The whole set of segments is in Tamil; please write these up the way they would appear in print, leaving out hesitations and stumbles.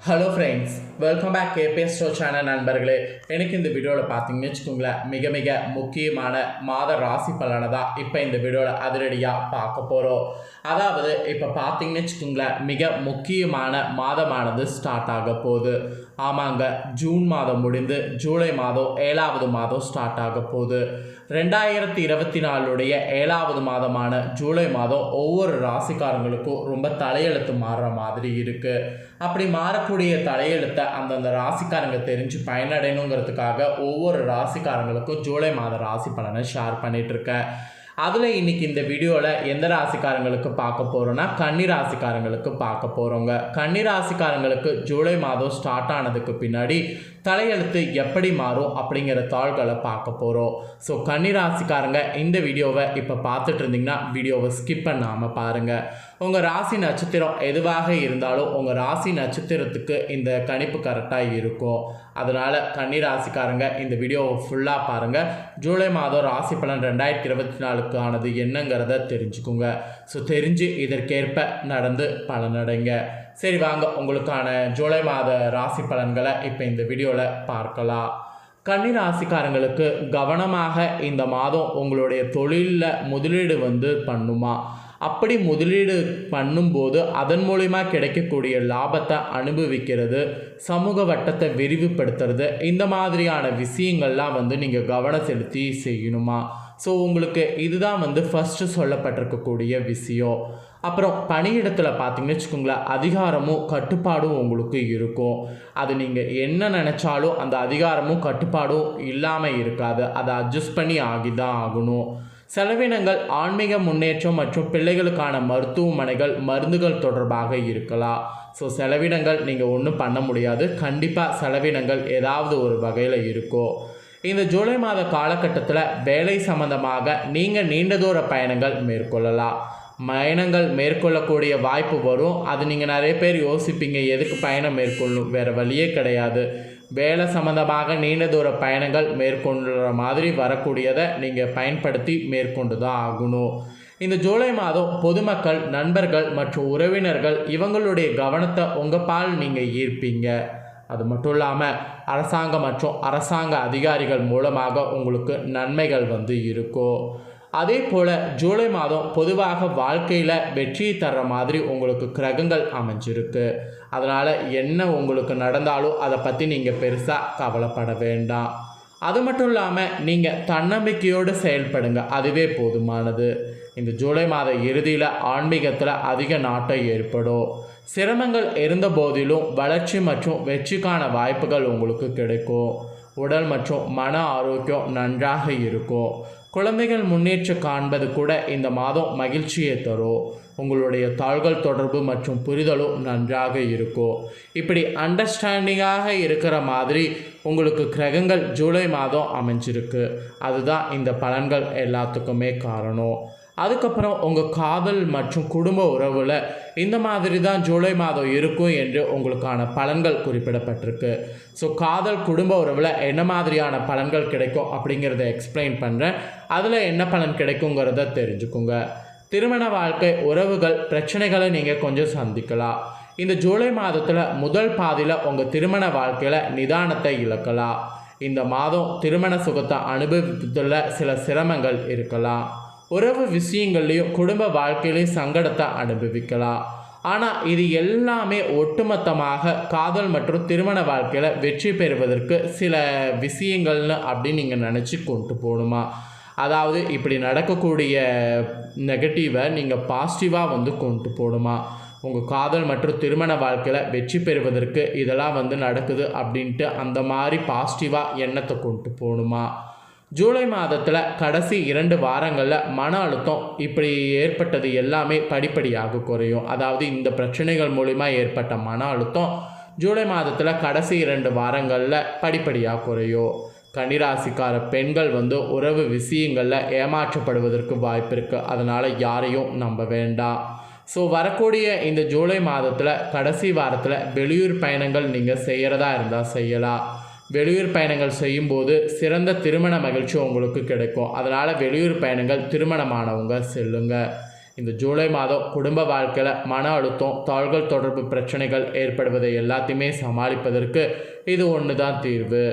Hello friends, welcome back KBS show channel நண்பர்களே. எனக்கு இந்த வீடியோவில் பார்த்தீங்கன்னு வச்சுக்கோங்களேன், மிக மிக முக்கியமான மாத ராசி பலனை தான் இப்போ இந்த வீடியோவில் அதிரடியாக பார்க்க போகிறோம். அதாவது இப்போ பார்த்தீங்கன்னு வச்சுக்கோங்களேன், மிக முக்கியமான மாதமானது ஸ்டார்ட் ஆக போகுது. ஆமாங்க, ஜூன் மாதம் முடிந்து ஜூலை மாதம் 7வது மாதம் ஸ்டார்ட் ஆக போகுது. 2024 7வது மாதமான ஜூலை மாதம் ஒவ்வொரு ராசிக்காரங்களுக்கும் ரொம்ப தலையெழுத்து மாறுற மாதிரி இருக்குது. அப்படி மாறக்கூடிய தலையெழுத்தை அந்தந்த ராசிக்காரங்க தெரிஞ்சு பயனடையணுங்கிறதுக்காக ஒவ்வொரு ராசிக்காரங்களுக்கும் ஜூலை மாத ராசி பலனை ஷேர் பண்ணிகிட்ருக்கேன். அதில் இன்றைக்கி இந்த வீடியோவில் எந்த ராசிக்காரங்களுக்கு பார்க்க போகிறோன்னா, கன்னி ராசிக்காரங்களுக்கு பார்க்க போகிறோங்க. கன்னி ராசிக்காரங்களுக்கு ஜூலை மாதம் ஸ்டார்ட் ஆனதுக்கு பின்னாடி தலையெழுத்து எப்படி மாறும் அப்படிங்கிற தாள்களை பார்க்க போகிறோம். ஸோ கன்னி ராசிக்காரங்க இந்த வீடியோவை இப்போ பார்த்துட்டு இருந்தீங்கன்னா வீடியோவை ஸ்கிப் பண்ணாமல் பாருங்கள். உங்கள் ராசி நட்சத்திரம் எதுவாக இருந்தாலும் உங்கள் ராசி நட்சத்திரத்துக்கு இந்த கணிப்பு கரெக்டாக இருக்கும். அதனால் கன்னி ராசிக்காரங்க இந்த வீடியோவை ஃபுல்லாக பாருங்கள். ஜூலை மாதம் ராசி பலன் 2024க்கானது என்னங்கிறத தெரிஞ்சுக்குங்க. ஸோ தெரிஞ்சு இதற்கேற்ப நடந்து பலனடைங்க. சரி வாங்க, உங்களுக்கான ஜூலை மாத ராசி பலன்களை இப்போ இந்த வீடியோவில் பார்க்கலாம். கன்னி ராசிக்காரங்களுக்கு கவனமாக இந்த மாதம் உங்களுடைய தொழிலில் முதலீடு பண்ணுமா, அப்படி முதலீடு பண்ணும்போது அதன் மூலிமா கிடைக்கக்கூடிய லாபத்தை அனுபவிக்கிறது, சமூக வட்டத்தை விரிவுபடுத்துறது, இந்த மாதிரியான விஷயங்கள்லாம் நீங்கள் கவனம் செலுத்தி செய்யணுமா. ஸோ உங்களுக்கு இதுதான் ஃபஸ்ட்டு சொல்லப்பட்டிருக்கக்கூடிய விஷயம். அப்புறம் பணியிடத்தில் பார்த்தீங்கன்னு வச்சுக்கோங்களேன், அதிகாரமும் கட்டுப்பாடும் உங்களுக்கு இருக்கும். அது நீங்கள் என்ன நினச்சாலும் அந்த அதிகாரமும் கட்டுப்பாடும் இல்லாமல் இருக்காது. அதை அட்ஜஸ்ட் பண்ணி ஆகிதான் ஆகணும். செலவினங்கள் ஆன்மீக முன்னேற்றம் மற்றும் பிள்ளைகளுக்கான மருத்துவமனைகள் மருந்துகள் தொடர்பாக இருக்கலாம். ஸோ செலவினங்கள் நீங்கள் ஒன்றும் பண்ண முடியாது. கண்டிப்பாக செலவினங்கள் ஏதாவது ஒரு வகையில் இருக்கும். இந்த ஜூலை மாத காலகட்டத்தில் வேலை சம்பந்தமாக நீங்கள் நீண்ட தூர பயணங்கள் மேற்கொள்ளலாம். பயணங்கள் மேற்கொள்ளக்கூடிய வாய்ப்பு வரும். அது நீங்கள் நிறைய பேர் யோசிப்பீங்க, எதுக்கு பயணம் மேற்கொள்ளும், வேறு வழியே கிடையாது. வேலை சம்பந்தமாக நீண்ட தூர பயணங்கள் மேற்கொள்ளுற மாதிரி வரக்கூடியதை நீங்கள் பயன்படுத்தி மேற்கொண்டு தான் ஆகணும். இந்த ஜூலை மாதம் பொதுமக்கள், நண்பர்கள் மற்றும் உறவினர்கள் இவங்களுடைய கவனத்தை உங்கள் பால் நீங்கள் ஈர்ப்பீங்க. அது மட்டும் இல்லாமல் அரசாங்கம் மற்றும் அரசாங்க அதிகாரிகள் மூலமாக உங்களுக்கு நன்மைகள் இருக்கும். அதே போல் ஜூலை மாதம் பொதுவாக வாழ்க்கையில் வெற்றியை தர்ற மாதிரி உங்களுக்கு கிரகங்கள் அமைஞ்சிருக்கு. அதனால் என்ன உங்களுக்கு நடந்தாலும் அதை பற்றி நீங்கள் பெருசாக கவலைப்பட வேண்டாம். அது மட்டும் இல்லாமல் நீங்கள் தன்னம்பிக்கையோடு செயல்படுங்க, அதுவே போதுமானது. இந்த ஜூலை மாத இறுதியில் ஆன்மீகத்தில் அதிக நாட்டம் ஏற்படும். சிரமங்கள் இருந்த போதிலும் வளர்ச்சி மற்றும் வெற்றிக்கான வாய்ப்புகள் உங்களுக்கு கிடைக்கும். உடல் மற்றும் மன ஆரோக்கியம் நன்றாக இருக்கும். குழந்தைகள் முன்னேற்றம் காண்பது கூட இந்த மாதம் மகிழ்ச்சியை தரும். உங்களுடைய தாள்கள் தொடர்பு மற்றும் புரிதலும் நன்றாக இருக்கும். இப்படி அண்டர்ஸ்டாண்டிங்காக இருக்கிற மாதிரி உங்களுக்கு கிரகங்கள் ஜூலை மாதம் அமைஞ்சிருக்கு. அதுதான் இந்த பலன்கள் எல்லாத்துக்குமே காரணம். அதுக்கப்புறம் உங்கள் காதல் மற்றும் குடும்ப உறவில் இந்த மாதிரி தான் ஜூலை மாதம் இருக்கும் என்று உங்களுக்கான பலன்கள் குறிப்பிடப்பட்டிருக்கு. ஸோ காதல் குடும்ப உறவில் என்ன மாதிரியான பலன்கள் கிடைக்கும் அப்படிங்கிறத எக்ஸ்பிளைன் பண்ணுறேன். அதில் என்ன பலன் கிடைக்குங்கிறத தெரிஞ்சுக்குங்க. திருமண வாழ்க்கை, உறவுகள் பிரச்சனைகளை நீங்கள் கொஞ்சம் சந்திக்கலாம். இந்த ஜூலை மாதத்தில் முதல் பாதியில் உங்கள் திருமண வாழ்க்கையில் நிதானத்தை இழக்கலாம். இந்த மாதம் திருமண சுகத்தை அனுபவிப்பதில் சில சிரமங்கள் இருக்கலாம். உறவு விஷயங்கள்லையும் குடும்ப வாழ்க்கையிலையும் சங்கடத்தை அனுபவிக்கலாம். ஆனால் இது எல்லாமே ஒட்டுமொத்தமாக காதல் மற்றும் திருமண வாழ்க்கையில் வெற்றி பெறுவதற்கு சில விஷயங்கள்னு அப்படின்னு நீங்கள் நினச்சி கொண்டு போகணுமா. அதாவது இப்படி நடக்கக்கூடிய நெகட்டிவை நீங்கள் பாசிட்டிவாக கொண்டு போகணுமா. உங்கள் காதல் மற்றும் திருமண வாழ்க்கையில் வெற்றி பெறுவதற்கு இதெல்லாம் நடக்குது அப்படின்ட்டு அந்த மாதிரி பாசிட்டிவாக எண்ணத்தை கொண்டு போகணுமா. ஜூலை மாதத்தில் கடைசி 2 வாரங்களில் மன அழுத்தம் இப்படி ஏற்பட்டது எல்லாமே படிப்படியாக குறையும். அதாவது இந்த பிரச்சனைகள் மூலிமா ஏற்பட்ட மன அழுத்தம் ஜூலை மாதத்தில் கடைசி 2 வாரங்களில் படிப்படியாக குறையும். கன்னிராசிக்கார பெண்கள் உறவு விஷயங்களில் ஏமாற்றப்படுவதற்கு வாய்ப்பு இருக்குது. அதனால் யாரையும் நம்ப வேண்டாம். ஸோ வரக்கூடிய இந்த ஜூலை மாதத்தில் கடைசி வாரத்தில் வெளியூர் பயணங்கள் நீங்கள் செய்கிறதா இருந்தால் செய்யலாம். வெளியூர் பயணங்கள் செய்யும்போது சிறந்த திருமண மகிழ்ச்சி உங்களுக்கு கிடைக்கும். அதனால் வெளியூர் பயணங்கள் திருமணமானவங்க செல்லுங்க. இந்த ஜூலை மாதம் குடும்ப வாழ்க்கையில் மன அழுத்தம், தாள்கள் தொடர்பு பிரச்சனைகள் ஏற்படுவதை எல்லாத்தையுமே சமாளிப்பதற்கு இது ஒன்று தான் தீர்வு.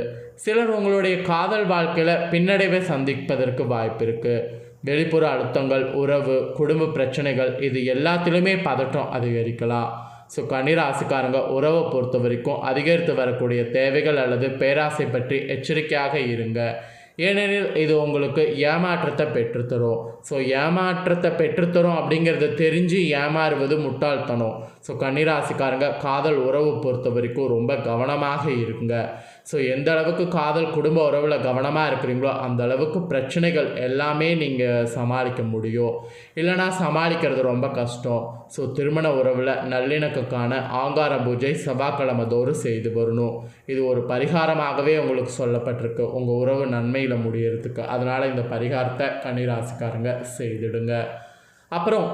சிலர் உங்களுடைய காதல் வாழ்க்கையில் பின்னடைவை சந்திப்பதற்கு வாய்ப்பு இருக்குது. வெளிப்புற அழுத்தங்கள், உறவு, குடும்ப பிரச்சனைகள் இது எல்லாத்திலுமே பதட்டம் அதிகரிக்கலாம். ஸோ கன்னிராசிக்காரங்க உறவை பொறுத்த வரைக்கும் அதிகரித்து வரக்கூடிய தேவைகள் அல்லது பேராசை பற்றி எச்சரிக்கையாக இருங்க. ஏனெனில் இது உங்களுக்கு ஏமாற்றத்தை பெற்றுத்தரும். ஸோ ஏமாற்றத்தை பெற்றுத்தரும் அப்படிங்கிறத தெரிஞ்சு ஏமாறுவது முட்டாள்தனம். ஸோ கன்னிராசிக்காரங்க காதல் உறவு பொறுத்த வரைக்கும் ரொம்ப கவனமாக இருங்க. ஸோ எந்த அளவுக்கு காதல் குடும்ப உறவில் கவனமாக இருக்கிறீங்களோ அந்த அளவுக்கு பிரச்சனைகள் எல்லாமே நீங்கள் சமாளிக்க முடியும். இல்லைனா சமாளிக்கிறது ரொம்ப கஷ்டம். ஸோ திருமண உறவில் நல்லிணக்கக்கான ஆங்கார பூஜை செவ்வாய்க்கிழமை தோறும் செய்து வரணும். இது ஒரு பரிகாரமாகவே உங்களுக்கு சொல்லப்பட்டிருக்கு உங்கள் உறவு நன்மையில் முடியறதுக்கு. அதனால் இந்த பரிகாரத்தை கன்னிராசிக்காரங்க செய்துடுங்க. அப்புறம்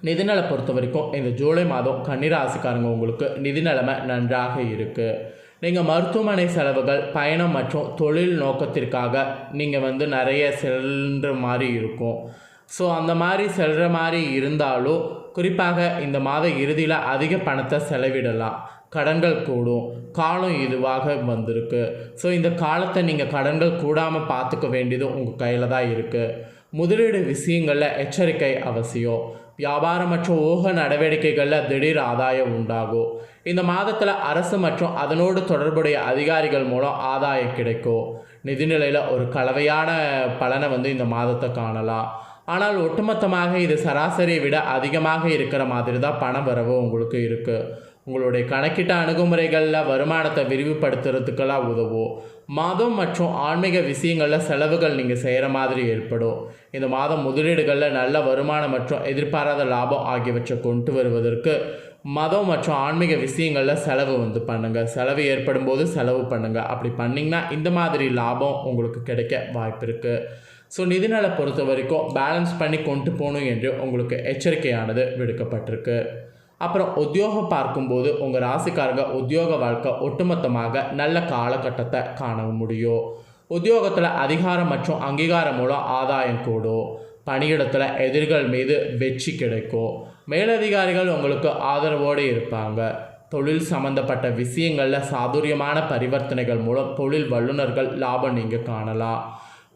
நிதிநலை பொறுத்த வரைக்கும் இந்த ஜூலை மாதம் கன்னிராசிக்காரங்க உங்களுக்கு நிதிநிலைமை நன்றாக இருக்குது. நீங்கள் மருத்துவமனை செலவுகள், பயணம் மற்றும் தொழில் நோக்கத்திற்காக நீங்கள் நிறைய செல்கிற மாதிரி இருக்கும். ஸோ அந்த மாதிரி செல்கிற மாதிரி இருந்தாலும் குறிப்பாக இந்த மாத இறுதியில் அதிக பணத்தை செலவிடலாம். கடன்கள் கூடும். காலம் இதுவாக வந்திருக்கு. ஸோ இந்த காலத்தை நீங்கள் கடன்கள் கூடாமல் பார்த்துக்க வேண்டியது உங்கள் கையில் தான் இருக்குது. முதலீடு விஷயங்களில் எச்சரிக்கை அவசியம். வியாபாரம் மற்றும் ஊக நடவடிக்கைகளில் திடீர் ஆதாயம் உண்டாகும். இந்த மாதத்தில் அரசு மற்றும் அதனோடு தொடர்புடைய அதிகாரிகள் மூலம் ஆதாயம் கிடைக்கும். நிதிநிலையில் ஒரு கலவையான பலனை இந்த மாதத்தை காணலாம். ஆனால் ஒட்டுமொத்தமாக இது சராசரியை விட அதிகமாக இருக்கிற மாதிரி தான் பண வரவு உங்களுக்கு இருக்குது. உங்களுடைய கணக்கிட்ட அணுகுமுறைகளில் வருமானத்தை விரிவுபடுத்துறதுக்கெல்லாம் உதவும். மாதம் மற்றும் ஆன்மீக விஷயங்களில் செலவுகள் நீங்கள் செய்கிற மாதிரி ஏற்படும். இந்த மாதம் முதலீடுகளில் நல்ல வருமானம் மற்றும் எதிர்பாராத லாபம் ஆகியவற்றை கொண்டு வருவதற்கு மதம் மற்றும் ஆன்மீக விஷயங்களில் செலவு பண்ணுங்கள். செலவு ஏற்படும் போது செலவு பண்ணுங்கள். அப்படி பண்ணிங்கன்னா இந்த மாதிரி லாபம் உங்களுக்கு கிடைக்க வாய்ப்பு இருக்குது. ஸோ நிதிநலை பொறுத்த வரைக்கும் பேலன்ஸ் பண்ணி கொண்டு போகணும் என்று உங்களுக்கு எச்சரிக்கையானது விடுக்கப்பட்டிருக்கு. அப்புறம் உத்தியோகம் பார்க்கும்போது உங்கள் ராசிக்காரங்க உத்தியோக வாழ்க்கை ஒட்டுமொத்தமாக நல்ல காலகட்டத்தை காண முடியும். உத்தியோகத்தில் அதிகாரம் மற்றும் அங்கீகாரம் மூலம் ஆதாயம் கூடும். பணியிடத்தில் எதிரிகள் மீது வெற்றி கிடைக்கும். மேலதிகாரிகள் உங்களுக்கு ஆதரவோடு இருப்பாங்க. தொழில் சம்பந்தப்பட்ட விஷயங்களில் சாதுரியமான பரிவர்த்தனைகள் மூலம் தொழில் வல்லுநர்கள் லாபம் நீங்கள் காணலாம்.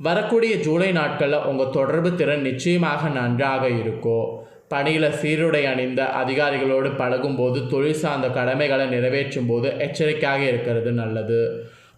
வரக்கூடிய ஜூலை நாட்களில் உங்கள் தொடர்பு திறன் நிச்சயமாக நன்றாக இருக்கும். பணியில் சீருடை அணிந்த அதிகாரிகளோடு பழகும்போது தொழில் சார்ந்த கடமைகளை நிறைவேற்றும் போது எச்சரிக்கையாக இருக்கிறது நல்லது.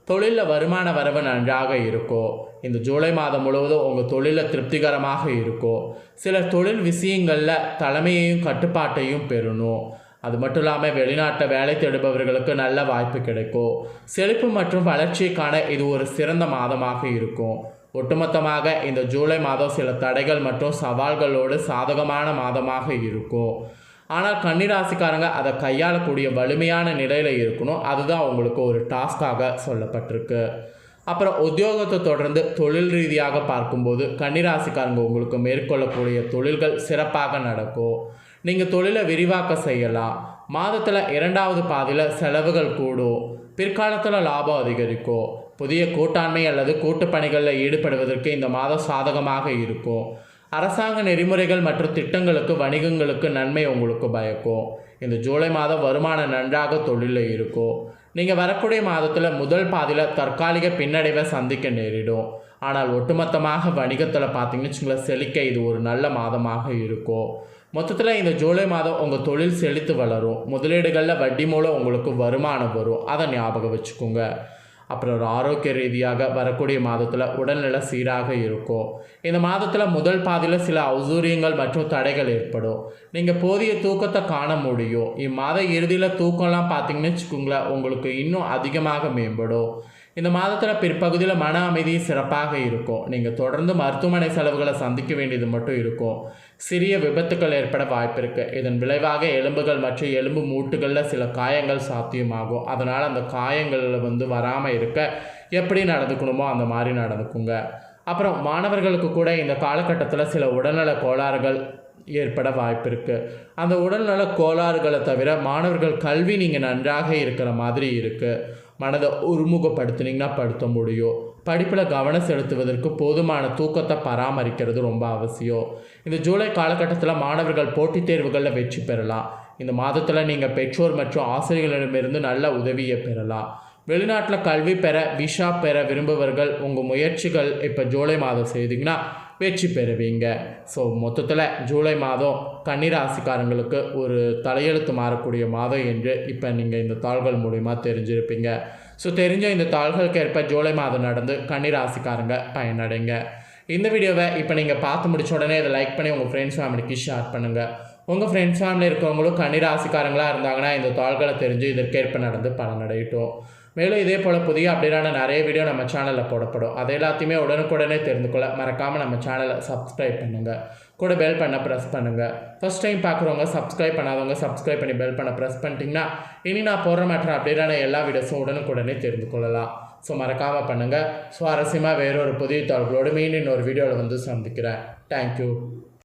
தொழிலில் வருமான வரவு நன்றாக இருக்கும். இந்த ஜூலை மாதம் முழுவதும் உங்கள் தொழிலில் திருப்திகரமாக இருக்கும். சில தொழில் விஷயங்களில் தலைமையையும் கட்டுப்பாட்டையும் பெறணும். அது மட்டும் இல்லாமல் வெளிநாட்டை வேலை தேடுபவர்களுக்கு நல்ல வாய்ப்பு கிடைக்கும். செழிப்பு மற்றும் வளர்ச்சிக்கான இது ஒரு சிறந்த மாதமாக இருக்கும். ஒட்டுமொத்தமாக இந்த ஜூலை மாதம் சில தடைகள் மற்றும் சவால்களோடு சாதகமான மாதமாக இருக்கும். ஆனால் கன்னிராசிக்காரங்க அதை கையாளக்கூடிய வலிமையான நிலையில் இருக்கணும். அதுதான் உங்களுக்கு ஒரு டாஸ்காக சொல்லப்பட்டிருக்கு. அப்புறம் உத்தியோகத்தை தொடர்ந்து தொழில் ரீதியாக பார்க்கும்போது கன்னிராசிக்காரங்க உங்களுக்கு மேற்கொள்ளக்கூடிய தொழில்கள் சிறப்பாக நடக்கும். நீங்கள் தொழிலை விரிவாக்க செய்யலாம். மாதத்தில் 2வது பாதியில் செலவுகள் கூடும். பிற்காலத்தில் லாபம் அதிகரிக்கும். புதிய கூட்டாண்மை அல்லது கூட்டு பணிகளில் ஈடுபடுவதற்கு இந்த மாதம் சாதகமாக இருக்கும். அரசாங்க நெறிமுறைகள் மற்றும் திட்டங்களுக்கு வணிகங்களுக்கு நன்மை உங்களுக்கு பயக்கும். இந்த ஜூலை மாதம் வருமானம் நன்றாக தொழிலில் இருக்கும். நீங்கள் வரக்கூடிய மாதத்தில் முதல் பாதியில் தற்காலிக பின்னடைவை சந்திக்க நேரிடும். ஆனால் ஒட்டுமொத்தமாக வணிகத்தில் பார்த்தீங்கன்னு வச்சுங்களேன் செழிக்க இது ஒரு நல்ல மாதமாக இருக்கும். மொத்தத்தில் இந்த ஜூலை மாதம் உங்கள் தொழில் செழித்து வளரும். முதலீடுகளில் வட்டி மூலம் உங்களுக்கு வருமானம் வரும். அதை ஞாபகம் வச்சுக்கோங்க. அப்புறம் ஒரு ஆரோக்கிய ரீதியாக வரக்கூடிய மாதத்தில் உடல்நிலை சீராக இருக்கும். இந்த மாதத்தில் முதல் பாதியில் சில அசௌகரியங்கள் மற்றும் தடைகள் ஏற்படும். நீங்கள் போதிய தூக்கத்தை காண முடியும். இம்மாத இறுதியில் தூக்கம்லாம் பார்த்தீங்கன்னு வச்சுக்கோங்களேன் உங்களுக்கு இன்னும் அதிகமாக மேம்படும். இந்த மாதத்தில் பிற்பகுதியில் மன அமைதி சிறப்பாக இருக்கும். நீங்கள் தொடர்ந்து மருத்துவமனை செலவுகளை சந்திக்க வேண்டியது மட்டும் இருக்கும். சிறிய விபத்துக்கள் ஏற்பட வாய்ப்பு இருக்குது. இதன் விளைவாக எலும்புகள் மற்றும் எலும்பு மூட்டுகளில் சில காயங்கள் சாத்தியமாகும். அதனால் அந்த காயங்களில் வராமல் இருக்க எப்படி நடந்துக்கணுமோ அந்த மாதிரி நடந்துக்குங்க. அப்புறம் மாணவர்களுக்கு கூட இந்த காலகட்டத்தில் சில உடல்நல கோளாறுகள் ஏற்பட வாய்ப்பு இருக்குது. அந்த உடல்நல கோளாறுகளை தவிர மாணவர்கள் கல்வி நீங்கள் நன்றாக இருக்கிற மாதிரி இருக்குது. மனதை ஒருமுகப்படுத்தினீங்கன்னா படுத்த முடியும். படிப்பில் கவனம் செலுத்துவதற்கு போதுமான தூக்கத்தை பராமரிக்கிறது ரொம்ப அவசியம். இந்த ஜூலை காலகட்டத்தில் மாணவர்கள் போட்டித் தேர்வுகளில் வெற்றி பெறலாம். இந்த மாதத்தில் நீங்கள் பெற்றோர் மற்றும் ஆசிரியர்களிடமிருந்து நல்ல உதவியை பெறலாம். வெளிநாட்டில் கல்வி பெற விசா பெற விரும்புபவர்கள் உங்கள் முயற்சிகள் இப்போ ஜூலை மாதம் செய்தீங்கன்னா வெற்றி பெறுவீங்க. ஸோ மொத்தத்தில் ஜூலை மாதம் கன்னிராசிக்காரங்களுக்கு ஒரு தலையெழுத்து மாறக்கூடிய மாதம் என்று இப்போ நீங்கள் இந்த தாள்கள் மூலிமா தெரிஞ்சிருப்பீங்க. ஸோ தெரிஞ்ச இந்த தாள்களுக்கு ஏற்ப ஜூலை மாதம் நடந்து கன்னிராசிக்காரங்க பயனடைங்க. இந்த வீடியோவை இப்போ நீங்கள் பார்த்து முடிச்ச உடனே இதை லைக் பண்ணி உங்கள் ஃப்ரெண்ட்ஸ் ஃபேமிலிக்கு ஷேர் பண்ணுங்கள். உங்கள் ஃப்ரெண்ட்ஸ் ஃபேமிலி இருக்கிறவங்களும் கன்னிராசிக்காரங்களாக இருந்தாங்கன்னா இந்த தாள்களை தெரிஞ்சு இதற்கேற்ப நடந்து பலனடையட்டும். மேலும் இதே போல் புதிய அப்டேட்டான நிறைய வீடியோ நம்ம சேனலில் போடப்படும். அது எல்லாத்தையுமே உடனுக்குடனே தெரிந்து கொள்ள மறக்காமல் நம்ம சேனலை சப்ஸ்கிரைப் பண்ணுங்கள். கூட பெல் பண்ண ப்ரெஸ் பண்ணுங்கள். ஃபஸ்ட் டைம் பார்க்குறவங்க சப்ஸ்கிரைப் பண்ணாதவங்க சப்ஸ்கிரைப் பண்ணி பெல் பண்ண ப்ரெஸ் பண்ணிட்டீங்கன்னா இனி நான் போடுற மற்ற அப்டேட்டான எல்லா வீடியோஸும் உடனுக்குடனே தெரிந்து கொள்ளலாம். ஸோ மறக்காமல் பண்ணுங்கள். சுவாரஸ்யமாக வேறொரு புதிய தகவலோடு மீண்டும் இன்னொரு வீடியோவில் வந்து சந்திக்கிறேன். தேங்க்யூ.